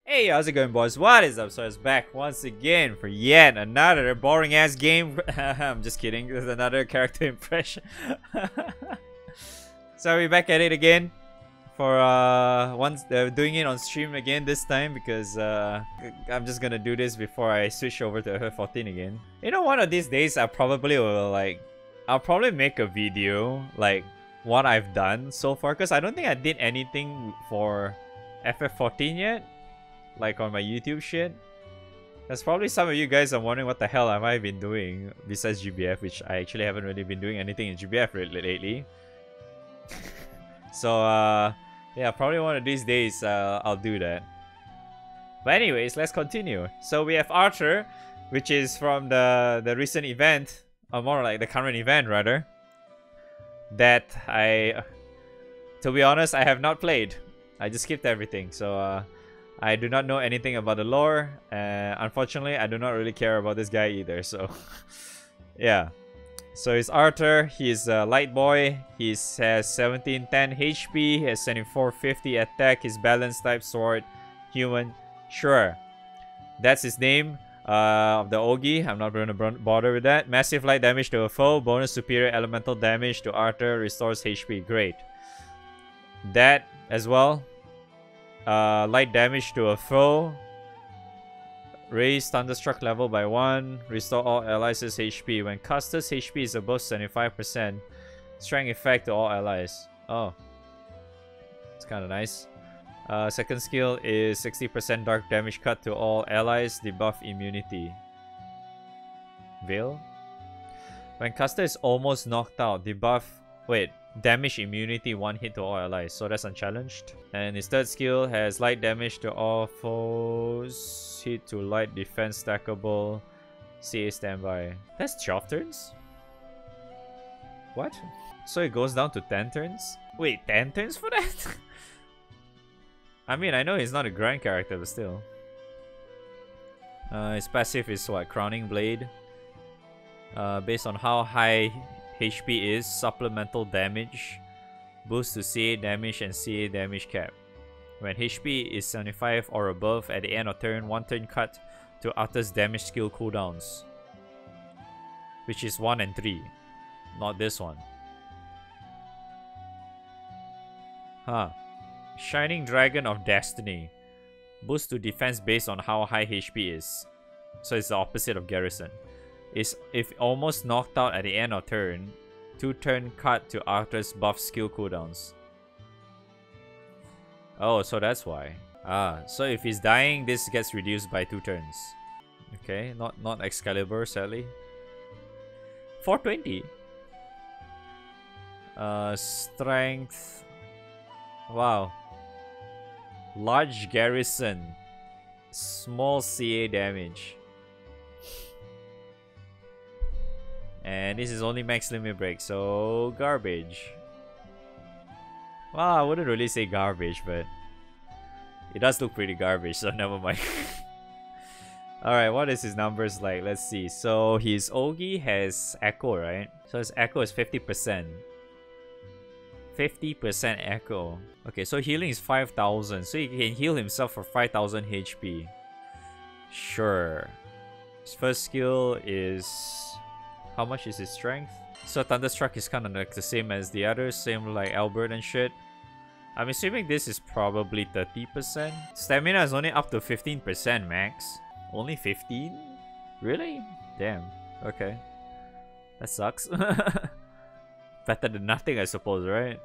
Hey, how's it going, boys? What is up? So it's back once again for yet another boring ass game. I'm just kidding. There's another character impression. So we're back at it again for doing it on stream again this time because I'm just gonna do this before I switch over to FF14 again. You know, one of these days I'll probably make a video like what I've done so far, because I don't think I did anything for FF14 yet, like on my YouTube shit. There's probably some of you guys are wondering what the hell have I been doing besides GBF, which I actually haven't really been doing anything in GBF lately. So yeah, probably one of these days I'll do that. But anyways, let's continue. So we have Arthur, which is from the recent event, or more like the current event rather, that to be honest, I have not played. I just skipped everything, so I do not know anything about the lore. Unfortunately, I do not really care about this guy either, so yeah. So he's Arthur, he's a light boy, he has 1710 HP, he has 7450 attack, his balance type sword, human, sure. That's his name of the Ogi. I'm not going to bother with that. Massive light damage to a foe, bonus superior elemental damage to Arthur, restores HP, great. That as well. Light damage to a foe, raise Thunderstruck level by 1, restore all allies' HP. When caster's HP is above 75%, strength effect to all allies. Oh, it's kind of nice. Second skill is 60% dark damage cut to all allies, debuff immunity. Veil? When caster is almost knocked out, debuff... Wait, damage immunity 1 hit to all allies, so that's unchallenged. And his third skill has light damage to all foes, hit to light defense stackable, CA standby. That's 12 turns? What? So it goes down to 10 turns? Wait, 10 turns for that? I mean, I know he's not a grand character, but still. His passive is what? Crowning Blade. Based on how high HP is, supplemental damage, boost to CA damage and CA damage cap. When HP is 75 or above at the end of turn, 1 turn cut to Arthur's damage skill cooldowns, which is 1 and 3, not this one. Huh. Shining Dragon of Destiny, boost to defense based on how high HP is, so it's the opposite of Garrison. Is if almost knocked out at the end of turn, 2 turn cut to Arthur's buff skill cooldowns. Oh, so that's why. Ah, so if he's dying, this gets reduced by 2 turns. Okay, not Excalibur, sadly. 420. Strength. Wow. Large garrison. Small CA damage. And this is only max limit break, so garbage. Well, I wouldn't really say garbage, but it does look pretty garbage, so never mind. Alright, what is his numbers like? Let's see. So his Ogi has Echo, right? So his Echo is 50%. 50% Echo. Okay, so healing is 5,000. So he can heal himself for 5,000 HP. Sure. His first skill is... How much is his strength? So Thunderstruck is kind of like the same as the others, same like Albert and shit. I'm assuming this is probably 30%. Stamina is only up to 15% max. Only 15? Really? Damn. Okay. That sucks. Better than nothing, I suppose, right?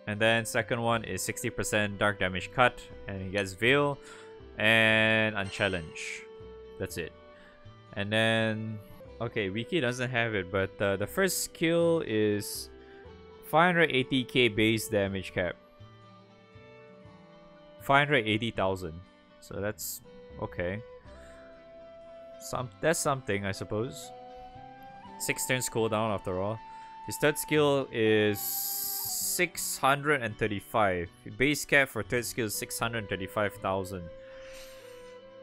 And then second one is 60% dark damage cut, and he gets Veil and Unchallenge. That's it. And then... Okay, Wiki doesn't have it, but the first skill is 580k base damage cap. 580,000. So that's okay. That's something, I suppose. 6 turns cooldown after all. His third skill is 635. Base cap for third skill is 635,000.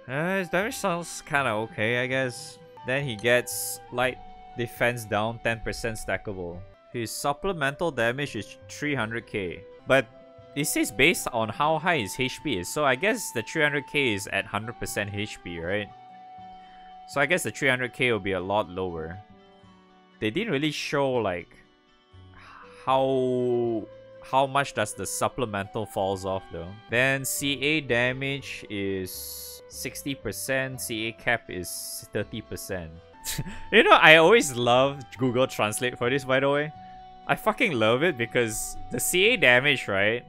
His damage sounds kind of okay, I guess. Then he gets light defense down, 10% stackable. His supplemental damage is 300k. But it says based on how high his HP is. So I guess the 300k is at 100% HP, right? So I guess the 300k will be a lot lower. They didn't really show like how much does the supplemental falls off though. Then CA damage is 60%, CA cap is 30%. You know, I always love Google Translate for this, by the way. I fucking love it because the CA damage, right?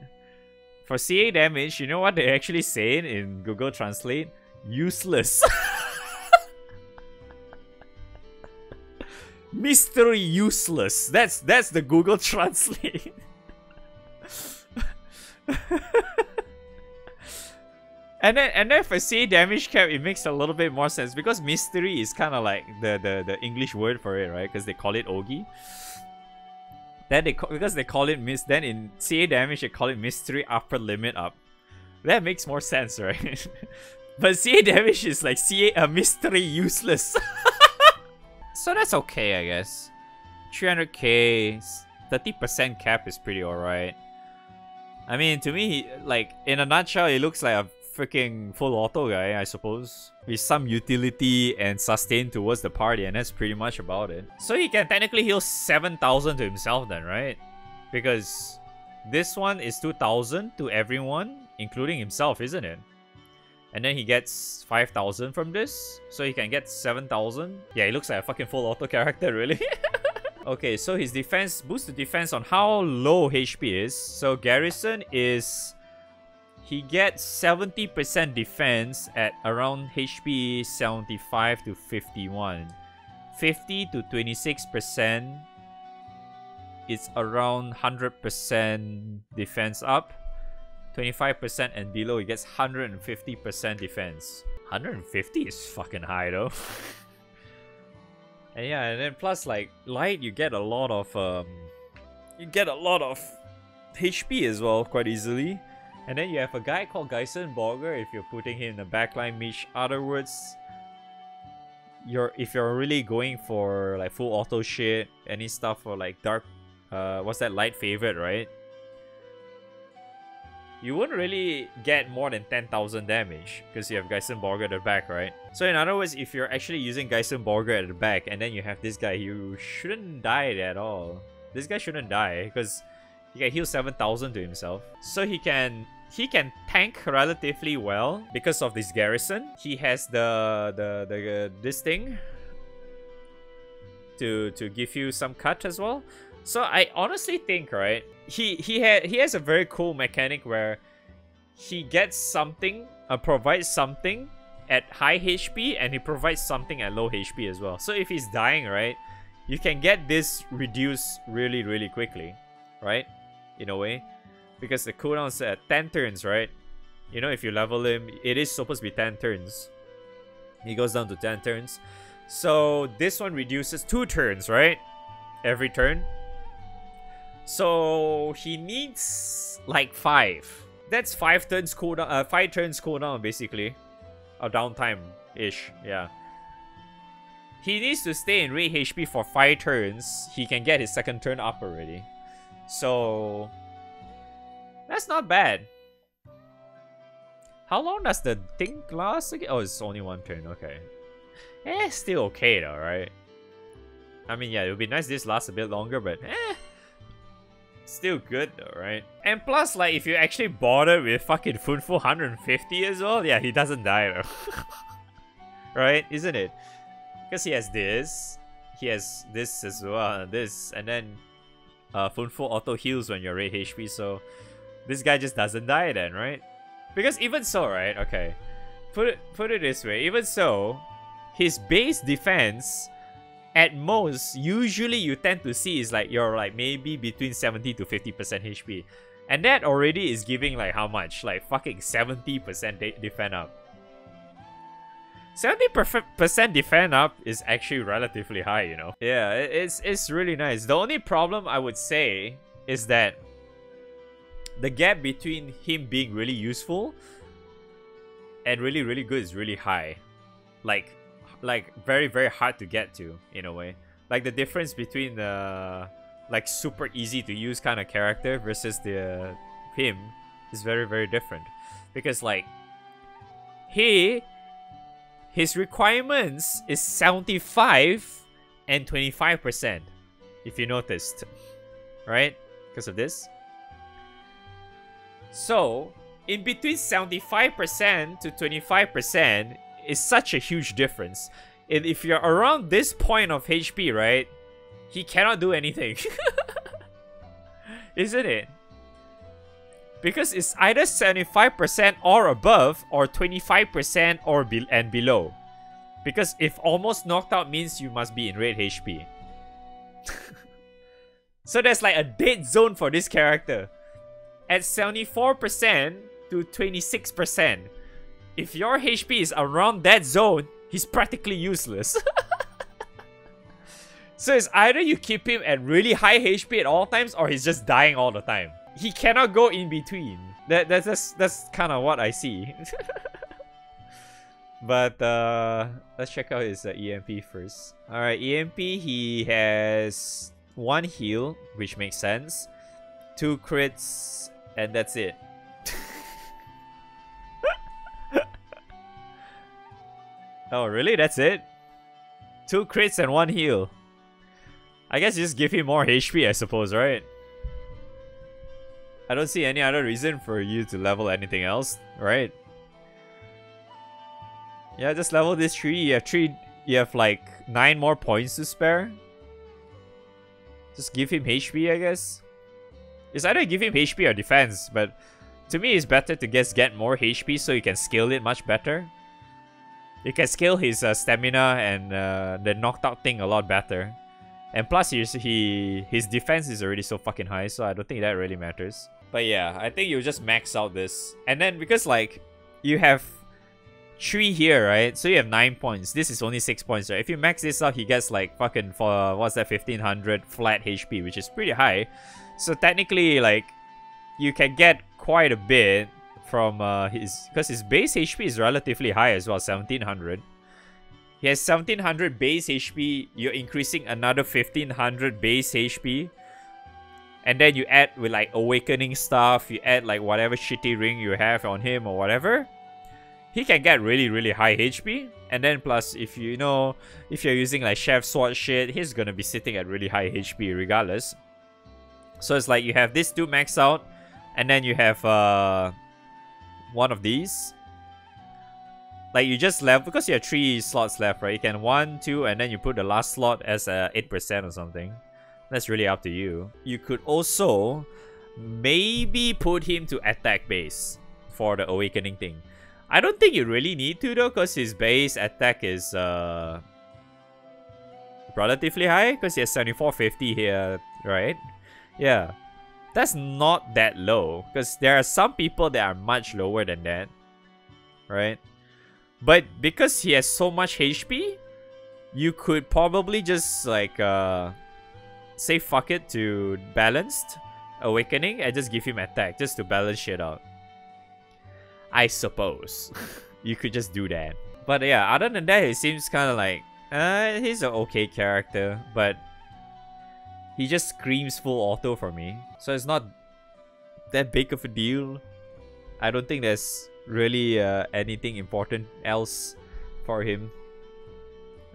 For CA damage, you know what they actually say in Google Translate? Useless. Mystery useless. That's the Google Translate. And then for CA damage cap, it makes a little bit more sense because mystery is kind of like the English word for it, right? Because they call it Ogi. Then because they call it then in CA damage they call it mystery upper limit up. That makes more sense, right? But CA damage is like mystery useless. So that's okay, I guess. 300k, 30% cap is pretty alright. I mean, to me, like, in a nutshell, it looks like a freaking full auto guy, I suppose. With some utility and sustain towards the party, and that's pretty much about it. So he can technically heal 7,000 to himself then, right? Because this one is 2,000 to everyone, including himself, isn't it? And then he gets 5,000 from this, so he can get 7,000. Yeah, he looks like a fucking full auto character, really. Okay, so his defense, boost the defense on how low HP is. So Garrison is, he gets 70% defense at around HP 75 to 51. 50 to 26% is around 100% defense up. 25% and below, he gets 150% defense. 150 is fucking high though. And yeah, and then plus like light, you get a lot of HP as well quite easily. And then you have a guy called Geisenborger if you're putting him in the backline, which other words, if you're really going for like full auto shit, any stuff for like dark, what's that, light favorite, right? You wouldn't really get more than 10,000 damage because you have Geisenborger at the back, right? So in other words, if you're actually using Geisenborger at the back and then you have this guy, you shouldn't die at all. This guy shouldn't die because he can heal 7,000 to himself. So he can tank relatively well because of this Garrison. He has this thing to give you some cut as well. So I honestly think, right, he has a very cool mechanic where he gets something, provides something at high HP, and he provides something at low HP as well. So if he's dying, right, you can get this reduced really quickly, right, in a way, because the cooldown's at 10 turns, right? You know, if you level him, it is supposed to be 10 turns. He goes down to 10 turns. So this one reduces 2 turns, right? Every turn. So he needs like 5. That's 5 turns cooldown. 5 turns cooldown basically, or downtime ish. Yeah. He needs to stay in rate HP for 5 turns. He can get his second turn up already. So that's not bad. How long does the thing last again? Oh, it's only 1 turn. Okay. Still okay though, right? I mean, yeah, it would be nice this lasts a bit longer, but still good though, right? And plus, like, if you actually bother with fucking Funfu 150 as well, yeah, he doesn't die though. Right? Isn't it? Because he has this as well, this, and then Funfu auto heals when you're rate HP, so this guy just doesn't die then, right? Because even so, right? Okay, put it this way. Even so, his base defense, at most, usually you tend to see is like you're like maybe between 70 to 50% HP. And that already is giving like how much? Like fucking 70% defend up. 70% defend up is actually relatively high, you know? Yeah, it's really nice. The only problem I would say is that the gap between him being really useful and really good is really high. Like very hard to get to in a way. Like the difference between the like super easy to use kind of character versus the him is very, very different. Because like, his requirements is 75 and 25%, if you noticed, right? Because of this. So, in between 75% to 25% is such a huge difference. And if you're around this point of HP, right, he cannot do anything. Isn't it? Because it's either 75% or above, or 25% or and below. Because if almost knocked out means you must be in red HP. So there's like a dead zone for this character. At 74% to 26%. If your HP is around that zone, he's practically useless. So it's either you keep him at really high HP at all times, or he's just dying all the time. He cannot go in between. That's kind of what I see. But let's check out his EMP first. Alright, EMP, he has 1 heal, which makes sense. 2 crits, and that's it. Oh, really? That's it? 2 crits and 1 heal. I guess just give him more HP, I suppose, right? I don't see any other reason for you to level anything else, right? Yeah, just level this tree. You have like 9 more points to spare. Just give him HP, I guess. It's either give him HP or defense, but to me it's better to get more HP so you can scale it much better. You can scale his stamina and the knocked out thing a lot better. And plus his defense is already so fucking high, so I don't think that really matters. But yeah, I think you just max out this. And then because like you have 3 here, right? So you have 9 points. This is only 6 points, right? If you max this out, he gets like fucking for what's that, 1500 flat HP, which is pretty high. So technically, like, you can get quite a bit from because his base HP is relatively high as well, 1700. He has 1700 base HP. You're increasing another 1500 base HP. And then you add with like awakening stuff, you add like whatever shitty ring you have on him or whatever. He can get really, really high HP. And then plus, if you're using like chef sword shit, he's gonna be sitting at really high HP regardless. So it's like you have these 2 max out, and then you have one of these. Like you just level, because you have 3 slots left, right? You can 1, 2, and then you put the last slot as 8% or something. That's really up to you. You could also maybe put him to attack base for the awakening thing. I don't think you really need to though, because his base attack is relatively high, because he has 7450 here, right? Yeah, that's not that low, because there are some people that are much lower than that, right? But because he has so much HP, you could probably just like say fuck it to balanced awakening and just give him attack just to balance shit out. I suppose you could just do that. But yeah, other than that, it seems kind of like he's an okay character, but he just screams full auto for me, so it's not that big of a deal. I don't think there's really anything important else for him.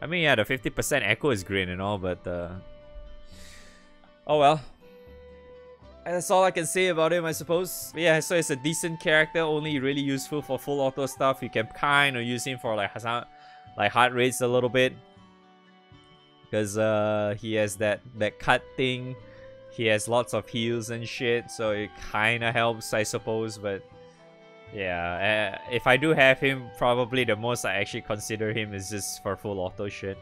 I mean, yeah, the 50% echo is great and all, but oh well. That's all I can say about him, I suppose. But yeah, so it's a decent character, only really useful for full auto stuff. You can kind of use him for like heart rates a little bit, because he has that cut thing. He has lots of heals and shit, so it kind of helps, I suppose. But yeah, if I do have him, probably the most I actually consider him is just for full auto shit.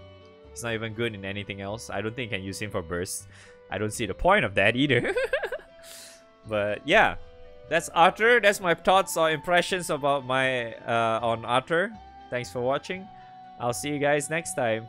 It's not even good in anything else. I don't think I can use him for burst. I don't see the point of that either. But yeah, that's Arthur. That's my thoughts or impressions about my on Arthur. Thanks for watching. I'll see you guys next time.